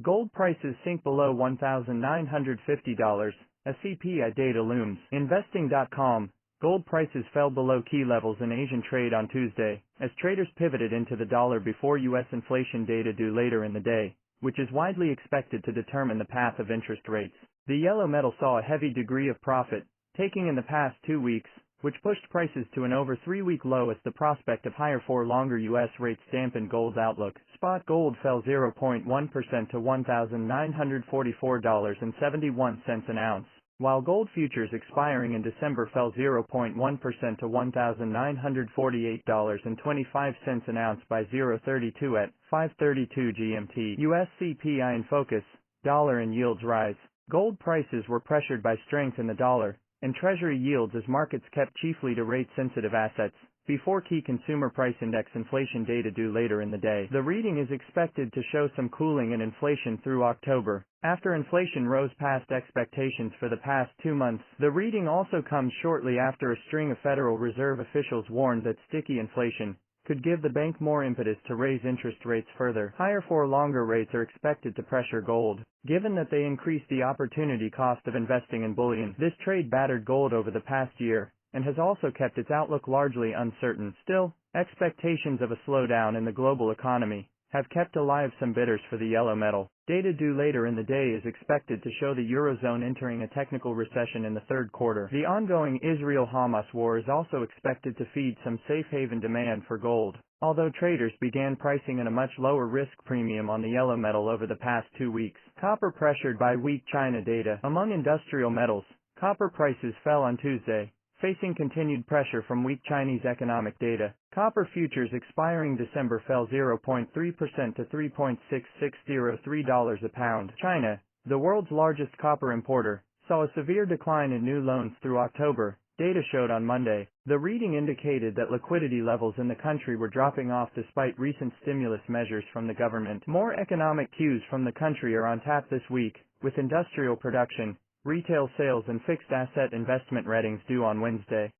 Gold prices sink below $1,950, a CPI data looms. Investing.com. Gold prices fell below key levels in Asian trade on Tuesday, as traders pivoted into the dollar before U.S. inflation data due later in the day, which is widely expected to determine the path of interest rates. The yellow metal saw a heavy degree of profit taking in the past 2 weeks, which pushed prices to an over 3-week low as the prospect of higher for longer U.S. rates dampened gold's outlook. Spot gold fell 0.1% to $1,944.71 an ounce, while gold futures expiring in December fell 0.1% to $1,948.25 an ounce by 0.32 at 5:32 GMT. U.S. CPI in focus, dollar and yields rise. Gold prices were pressured by strength in the dollar and Treasury yields as markets kept chiefly to rate-sensitive assets before key consumer price index inflation data due later in the day. The reading is expected to show some cooling in inflation through October. After inflation rose past expectations for the past 2 months, the reading also comes shortly after a string of Federal Reserve officials warned that sticky inflation could give the bank more impetus to raise interest rates further. Higher for longer rates are expected to pressure gold, given that they increase the opportunity cost of investing in bullion. This trade battered gold over the past year, and has also kept its outlook largely uncertain. Still, expectations of a slowdown in the global economy have kept alive some bidders for the yellow metal. Data due later in the day is expected to show the Eurozone entering a technical recession in the third quarter. The ongoing Israel-Hamas war is also expected to feed some safe haven demand for gold, although traders began pricing in a much lower risk premium on the yellow metal over the past 2 weeks. Copper pressured by weak China data. Among industrial metals, copper prices fell on Tuesday, facing continued pressure from weak Chinese economic data. Copper futures expiring December fell 0.3% to $3.6603 a pound. China, the world's largest copper importer, saw a severe decline in new loans through October, data showed on Monday. The reading indicated that liquidity levels in the country were dropping off despite recent stimulus measures from the government. More economic cues from the country are on tap this week, with industrial production, retail sales and fixed asset investment ratings due on Wednesday.